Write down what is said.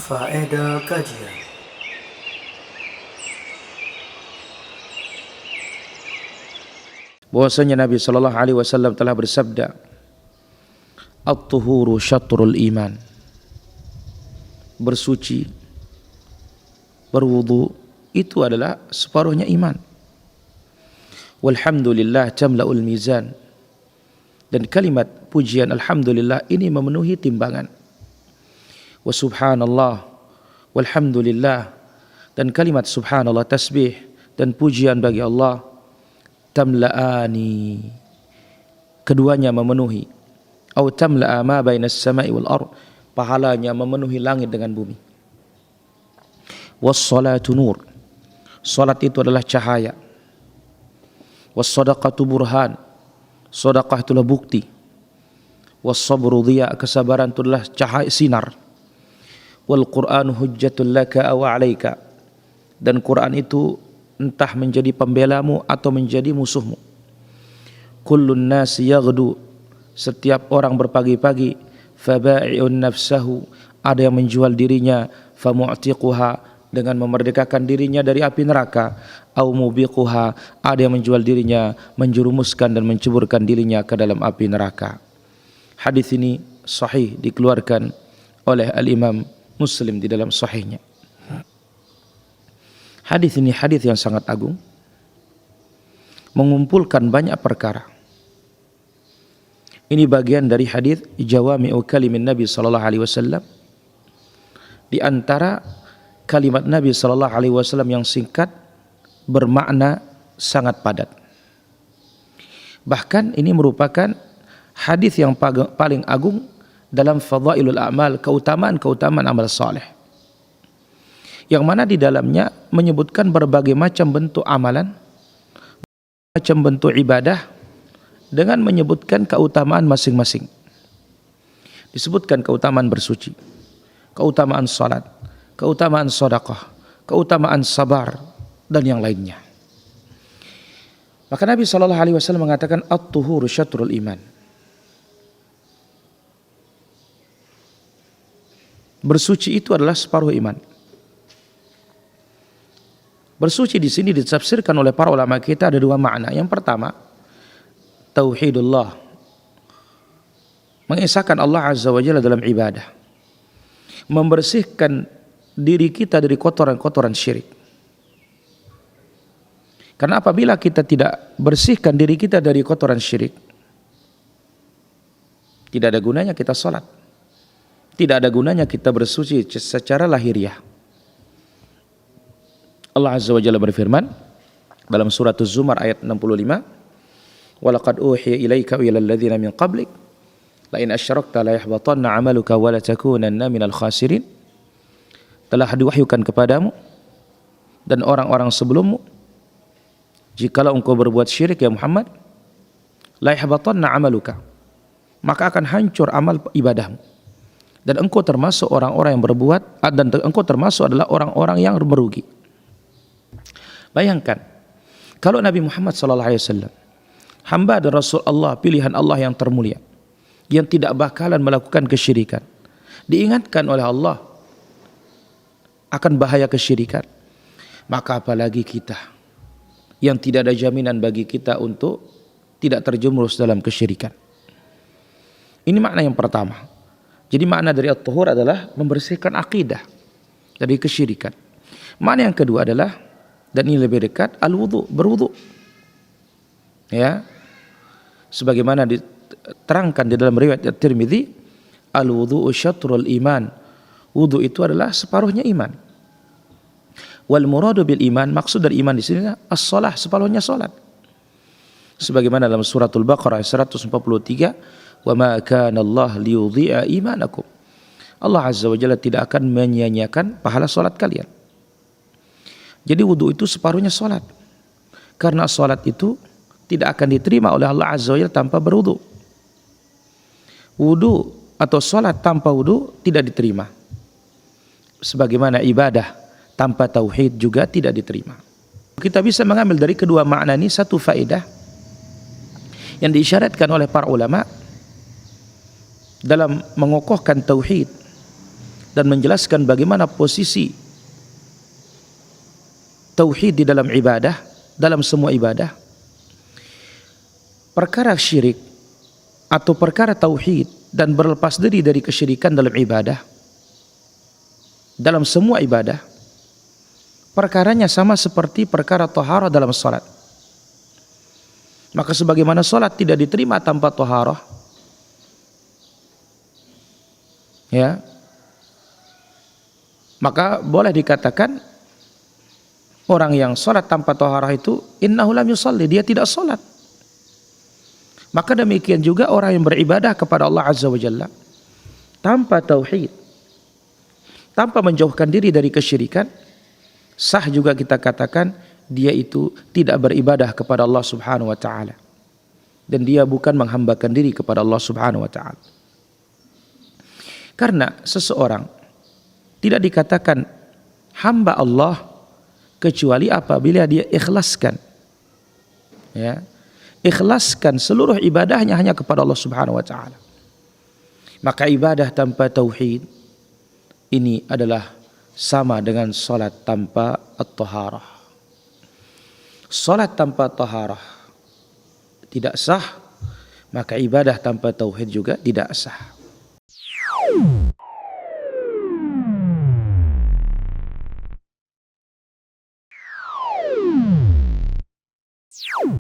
Faedah kajian. Bahwasanya Nabi sallallahu alaihi wasallam telah bersabda, "At-tuhuru syatrul iman." Bersuci, berwudu itu adalah separuhnya iman. Walhamdulillah tamla'ul mizan. Dan kalimat pujian alhamdulillah ini memenuhi timbangan. Wa subhanallah walhamdulillah, dan kalimat subhanallah tasbih dan pujian bagi Allah tamla'ani, keduanya memenuhi, atau tamla'a ma bainas sama'i wal ard, pahalanya memenuhi langit dengan bumi. Was salatu nur, salat itu adalah cahaya. Was sadaqatu burhan, sedekah itulah bukti. Was sabru dhiya, kesabaran itu adalah cahaya sinar. Wal Qur'anu hujjatul laka aw 'alaika, dan Quran itu entah menjadi pembelamu atau menjadi musuhmu. Kullun nasi yaghdu, setiap orang berpagi-pagi, faba'i'un nafsahu, ada yang menjual dirinya, famu'tiquha, dengan memerdekakan dirinya dari api neraka, au mubiquha, ada yang menjual dirinya, menjerumuskan dan menceburkan dirinya ke dalam api neraka. Hadis ini sahih, dikeluarkan oleh Al-Imam Muslim di dalam sahihnya. Hadis ini hadis yang sangat agung, mengumpulkan banyak perkara. Ini bagian dari hadis jawami'u kalimin Nabi sallallahu alaihi wasallam. Di antara kalimat Nabi sallallahu alaihi wasallam yang singkat bermakna sangat padat. Bahkan ini merupakan hadis yang paling agung dalam fadhailul a'mal, keutamaan-keutamaan amal saleh, yang mana di dalamnya menyebutkan berbagai macam bentuk amalan, macam bentuk ibadah, dengan menyebutkan keutamaan masing-masing. Disebutkan keutamaan bersuci, keutamaan salat, keutamaan sedekah, keutamaan sabar, dan yang lainnya. Maka Nabi sallallahu alaihi wasallam mengatakan at-tuhuru syatrul iman. Bersuci itu adalah separuh iman. Bersuci di sini ditafsirkan oleh para ulama kita ada dua makna. Yang pertama, tauhidullah, mengesahkan Allah azza wa jalla dalam ibadah, membersihkan diri kita dari kotoran-kotoran syirik. Karena apabila kita tidak bersihkan diri kita dari kotoran syirik, tidak ada gunanya kita salat, tidak ada gunanya kita bersuci secara lahiriah. Allah azza wa jalla berfirman dalam surat Az-Zumar ayat 65, "Walaqad uhiya ilaika wa ilal ladzina min qablik la in asyrakta la yahbatanna 'amaluka wa la takunanna minal khasirin." Telah diwahyukan kepadamu dan orang-orang sebelummu, jikalau engkau berbuat syirik ya Muhammad, la yahbatanna 'amaluka, maka akan hancur amal ibadahmu, dan engkau termasuk orang-orang yang berbuat, dan engkau termasuk adalah orang-orang yang merugi. Bayangkan kalau Nabi Muhammad sallallahu alaihi wasallam, hamba dan Rasul Allah, pilihan Allah yang termulia, yang tidak bakalan melakukan kesyirikan, diingatkan oleh Allah akan bahaya kesyirikan, maka apalagi kita yang tidak ada jaminan bagi kita untuk tidak terjerumus dalam kesyirikan. Ini makna yang pertama. Jadi makna dari at-tuhur adalah membersihkan akidah dari kesyirikan. Makna yang kedua adalah, dan ini lebih dekat, al-wudu, berwudu. Ya. Sebagaimana diterangkan di dalam riwayat At-Tirmidzi, al-wudu'u syatrul iman. Wudu itu adalah separuhnya iman. Wal muradu bil iman, maksud dari iman di sini as-shalah, separuhnya salat. Sebagaimana dalam suratul Baqarah 143, "Wa ma kana Allah liyudhi'a imanakum." Allah azza wa jalla tidak akan menyia-nyiakan pahala salat kalian. Jadi wudu itu separuhnya salat. Karena salat itu tidak akan diterima oleh Allah azza wa jalla tanpa berwudu. Wudu atau salat tanpa wudu tidak diterima. Sebagaimana ibadah tanpa tauhid juga tidak diterima. Kita bisa mengambil dari kedua makna ini satu faedah yang diisyaratkan oleh para ulama dalam mengokohkan tauhid dan menjelaskan bagaimana posisi tauhid di dalam ibadah, dalam semua ibadah. Perkara syirik atau perkara tauhid dan berlepas diri dari kesyirikan dalam ibadah, dalam semua ibadah, perkaranya sama seperti perkara taharah dalam salat. Maka sebagaimana salat tidak diterima tanpa taharah, ya, maka boleh dikatakan orang yang salat tanpa taharah itu innahu lam yusalli, dia tidak salat. Maka demikian juga orang yang beribadah kepada Allah Azza wa Jalla tanpa tauhid, tanpa menjauhkan diri dari kesyirikan, sah juga kita katakan dia itu tidak beribadah kepada Allah Subhanahu wa taala, dan dia bukan menghambakan diri kepada Allah Subhanahu wa taala. Karena seseorang tidak dikatakan hamba Allah kecuali apabila dia ikhlaskan, ya, ikhlaskan seluruh ibadahnya hanya kepada Allah Subhanahu wa taala. Maka ibadah tanpa tauhid ini adalah sama dengan salat tanpa at-taharah. Salat tanpa taharah tidak sah, maka ibadah tanpa tauhid juga tidak sah.